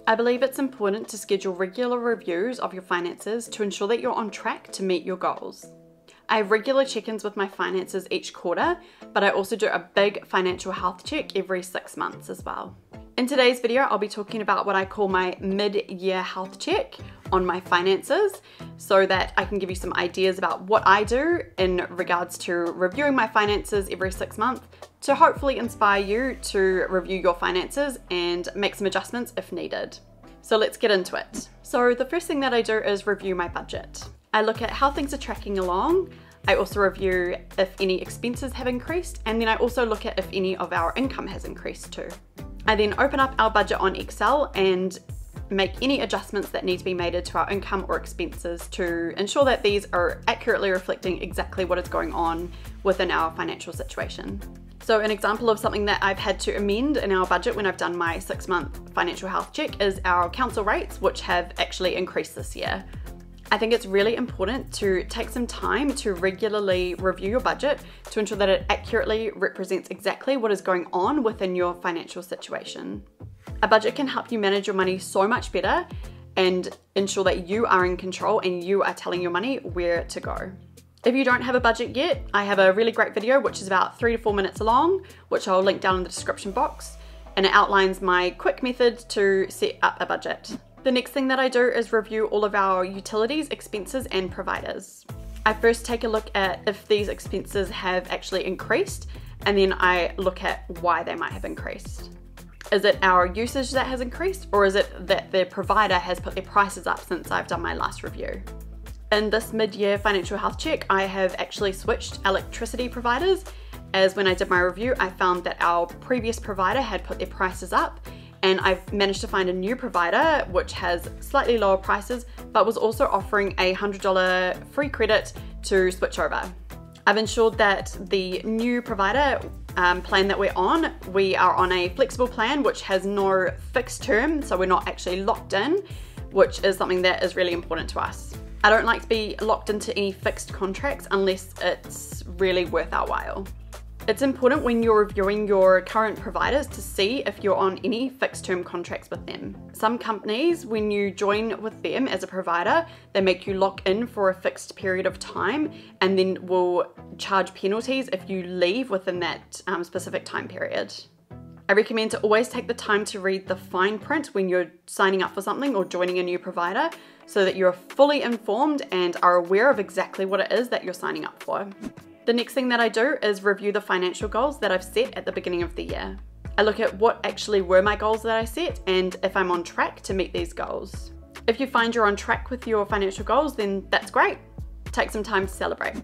I believe it's important to schedule regular reviews of your finances to ensure that you're on track to meet your goals. I have regular check-ins with my finances each quarter, but I also do a big financial health check every 6 months as well. In today's video, I'll be talking about what I call my mid-year health check on my finances so that I can give you some ideas about what I do in regards to reviewing my finances every 6 months to hopefully inspire you to review your finances and make some adjustments if needed. So let's get into it. So the first thing that I do is review my budget. I look at how things are tracking along. I also review if any expenses have increased, and then I also look at if any of our income has increased too. I then open up our budget on Excel and make any adjustments that need to be made to our income or expenses to ensure that these are accurately reflecting exactly what is going on within our financial situation. So an example of something that I've had to amend in our budget when I've done my 6-month financial health check is our council rates, which have actually increased this year. I think it's really important to take some time to regularly review your budget to ensure that it accurately represents exactly what is going on within your financial situation. A budget can help you manage your money so much better and ensure that you are in control and you are telling your money where to go. If you don't have a budget yet, I have a really great video which is about 3 to 4 minutes long, which I'll link down in the description box, and it outlines my quick method to set up a budget. The next thing that I do is review all of our utilities, expenses, and providers. I first take a look at if these expenses have actually increased, and then I look at why they might have increased. Is it our usage that has increased, or is it that the provider has put their prices up since I've done my last review? In this mid-year financial health check, I have actually switched electricity providers, as when I did my review, I found that our previous provider had put their prices up, and I've managed to find a new provider which has slightly lower prices, but was also offering a $100 free credit to switch over. I've ensured that the new provider plan that we're on, we are on a flexible plan which has no fixed term, so we're not actually locked in, which is something that is really important to us. I don't like to be locked into any fixed contracts unless it's really worth our while. It's important when you're reviewing your current providers to see if you're on any fixed term contracts with them. Some companies, when you join with them as a provider, they make you lock in for a fixed period of time and then will charge penalties if you leave within that specific time period. I recommend to always take the time to read the fine print when you're signing up for something or joining a new provider so that you're fully informed and are aware of exactly what it is that you're signing up for. The next thing that I do is review the financial goals that I've set at the beginning of the year. I look at what actually were my goals that I set and if I'm on track to meet these goals. If you find you're on track with your financial goals, then that's great. Take some time to celebrate.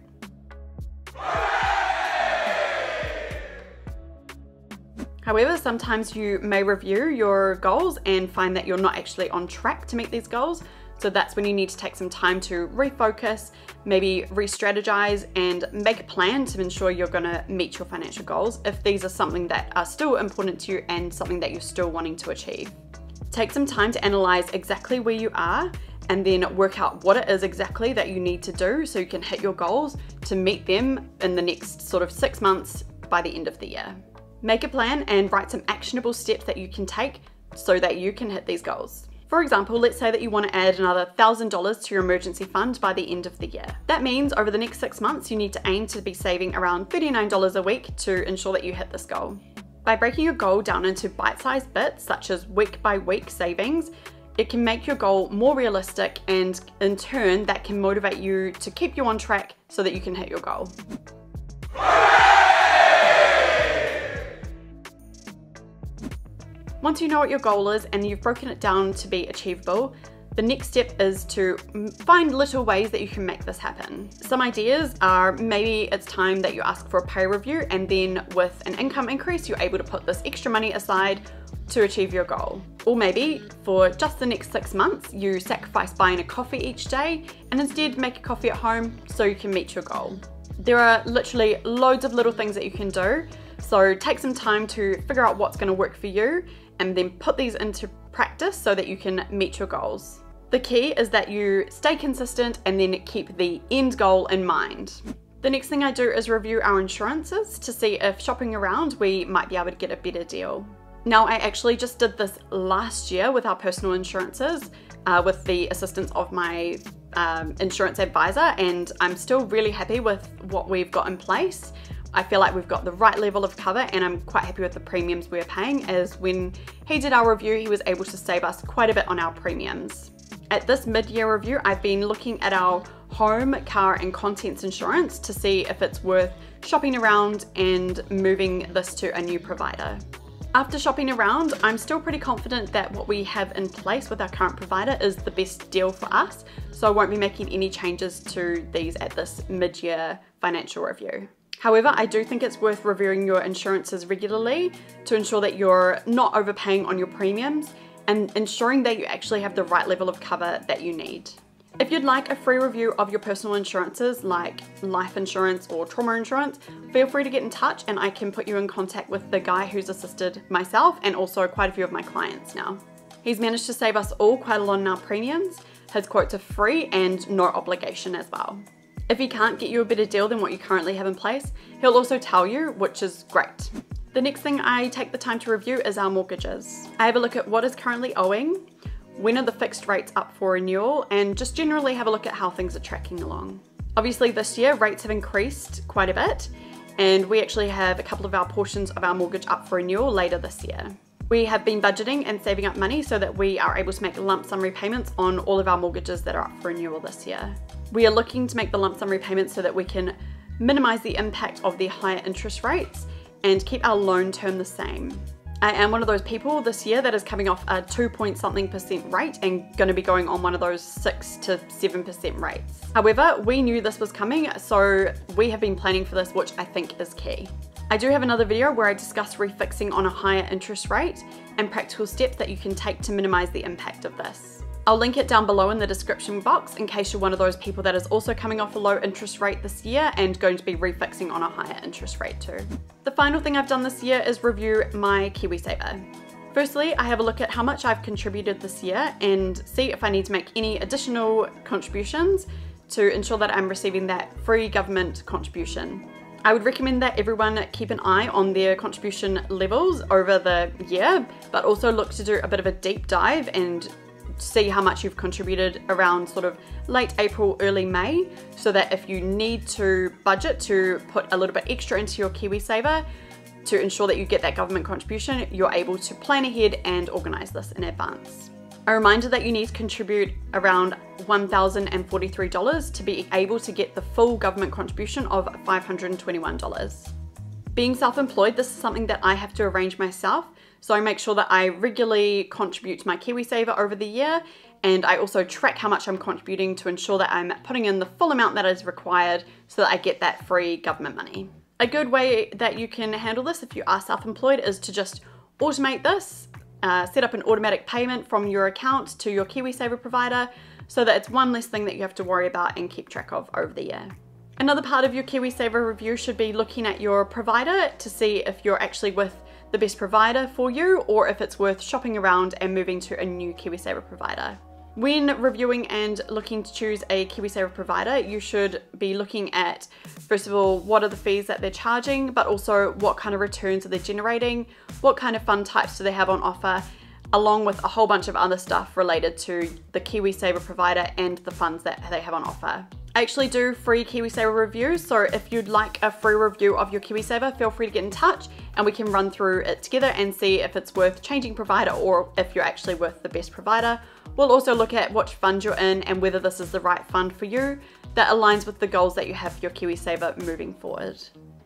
However, sometimes you may review your goals and find that you're not actually on track to meet these goals. So that's when you need to take some time to refocus, maybe re-strategize and make a plan to ensure you're gonna meet your financial goals if these are something that are still important to you and something that you're still wanting to achieve. Take some time to analyze exactly where you are and then work out what it is exactly that you need to do so you can hit your goals to meet them in the next sort of 6 months by the end of the year. Make a plan and write some actionable steps that you can take so that you can hit these goals. For example, let's say that you want to add another $1,000 to your emergency fund by the end of the year. That means over the next 6 months, you need to aim to be saving around $39 a week to ensure that you hit this goal. By breaking your goal down into bite-sized bits, such as week-by-week savings, it can make your goal more realistic, and in turn, that can motivate you to keep you on track so that you can hit your goal. Once you know what your goal is and you've broken it down to be achievable, the next step is to find little ways that you can make this happen. Some ideas are maybe it's time that you ask for a pay review, and then with an income increase, you're able to put this extra money aside to achieve your goal. Or maybe for just the next 6 months, you sacrifice buying a coffee each day and instead make a coffee at home so you can meet your goal. There are literally loads of little things that you can do. So take some time to figure out what's going to work for you and then put these into practice so that you can meet your goals. The key is that you stay consistent and then keep the end goal in mind. The next thing I do is review our insurances to see if shopping around we might be able to get a better deal. Now, I actually just did this last year with our personal insurances with the assistance of my insurance advisor, and I'm still really happy with what we've got in place. I feel like we've got the right level of cover, and I'm quite happy with the premiums we're paying, as when he did our review, he was able to save us quite a bit on our premiums. At this mid-year review, I've been looking at our home, car and contents insurance to see if it's worth shopping around and moving this to a new provider. After shopping around, I'm still pretty confident that what we have in place with our current provider is the best deal for us, so I won't be making any changes to these at this mid-year financial review. However, I do think it's worth reviewing your insurances regularly to ensure that you're not overpaying on your premiums and ensuring that you actually have the right level of cover that you need. If you'd like a free review of your personal insurances like life insurance or trauma insurance, feel free to get in touch and I can put you in contact with the guy who's assisted myself and also quite a few of my clients now. He's managed to save us all quite a lot in our premiums. His quotes are free and no obligation as well. If he can't get you a better deal than what you currently have in place, he'll also tell you, which is great. The next thing I take the time to review is our mortgages. I have a look at what is currently owing, when are the fixed rates up for renewal, and just generally have a look at how things are tracking along. Obviously this year rates have increased quite a bit, and we actually have a couple of our portions of our mortgage up for renewal later this year. We have been budgeting and saving up money so that we are able to make lump sum repayments on all of our mortgages that are up for renewal this year. We are looking to make the lump sum repayments so that we can minimize the impact of the higher interest rates and keep our loan term the same. I am one of those people this year that is coming off a 2-point-something% rate and going to be going on one of those 6 to 7% rates. However, we knew this was coming, so we have been planning for this, which I think is key. I do have another video where I discuss refixing on a higher interest rate and practical steps that you can take to minimize the impact of this. I'll link it down below in the description box in case you're one of those people that is also coming off a low interest rate this year and going to be refixing on a higher interest rate too. The final thing I've done this year is review my KiwiSaver. Firstly, I have a look at how much I've contributed this year and see if I need to make any additional contributions to ensure that I'm receiving that free government contribution. I would recommend that everyone keep an eye on their contribution levels over the year, but also look to do a bit of a deep dive and see how much you've contributed around sort of late April, early May, so that if you need to budget to put a little bit extra into your KiwiSaver to ensure that you get that government contribution, you're able to plan ahead and organize this in advance. A reminder that you need to contribute around $1,043 to be able to get the full government contribution of $521. Being self-employed, this is something that I have to arrange myself, so I make sure that I regularly contribute to my KiwiSaver over the year, and I also track how much I'm contributing to ensure that I'm putting in the full amount that is required so that I get that free government money. A good way that you can handle this if you are self-employed is to just automate this, set up an automatic payment from your account to your KiwiSaver provider so that it's one less thing that you have to worry about and keep track of over the year. Another part of your KiwiSaver review should be looking at your provider to see if you're actually with the best provider for you or if it's worth shopping around and moving to a new KiwiSaver provider. When reviewing and looking to choose a KiwiSaver provider, you should be looking at, first of all, what are the fees that they're charging, but also what kind of returns are they generating, what kind of fund types do they have on offer, along with a whole bunch of other stuff related to the KiwiSaver provider and the funds that they have on offer. I actually do free KiwiSaver reviews, so if you'd like a free review of your KiwiSaver, feel free to get in touch and we can run through it together and see if it's worth changing provider or if you're actually with the best provider. We'll also look at which fund you're in and whether this is the right fund for you that aligns with the goals that you have for your KiwiSaver moving forward.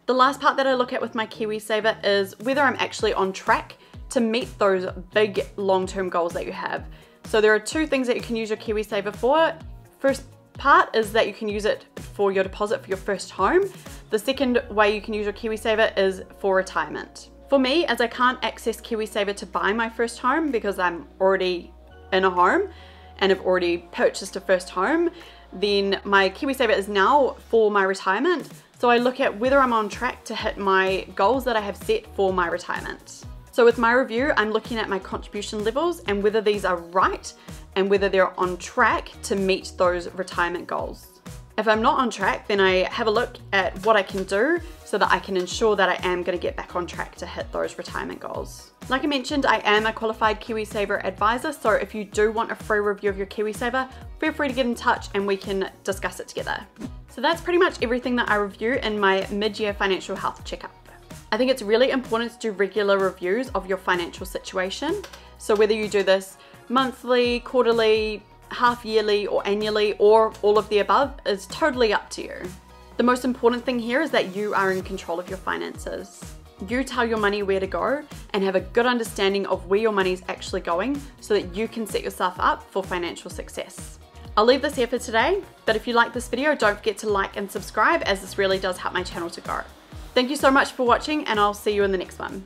The last part that I look at with my KiwiSaver is whether I'm actually on track to meet those big long-term goals that you have. So there are two things that you can use your KiwiSaver for. First part is that you can use it for your deposit for your first home. The second way you can use your KiwiSaver is for retirement. For me, as I can't access KiwiSaver to buy my first home because I'm already in a home and have already purchased a first home, then my KiwiSaver is now for my retirement. So I look at whether I'm on track to hit my goals that I have set for my retirement. So with my review, I'm looking at my contribution levels and whether these are right and whether they're on track to meet those retirement goals. If I'm not on track, then I have a look at what I can do so that I can ensure that I am going to get back on track to hit those retirement goals. Like I mentioned, I am a qualified KiwiSaver advisor, so if you do want a free review of your KiwiSaver, feel free to get in touch and we can discuss it together. So that's pretty much everything that I review in my mid-year financial health checkup. I think it's really important to do regular reviews of your financial situation. So whether you do this monthly, quarterly, half yearly or annually, or all of the above is totally up to you. The most important thing here is that you are in control of your finances. You tell your money where to go and have a good understanding of where your money is actually going so that you can set yourself up for financial success. I'll leave this here for today, but if you like this video, don't forget to like and subscribe, as this really does help my channel to grow. Thank you so much for watching, and I'll see you in the next one.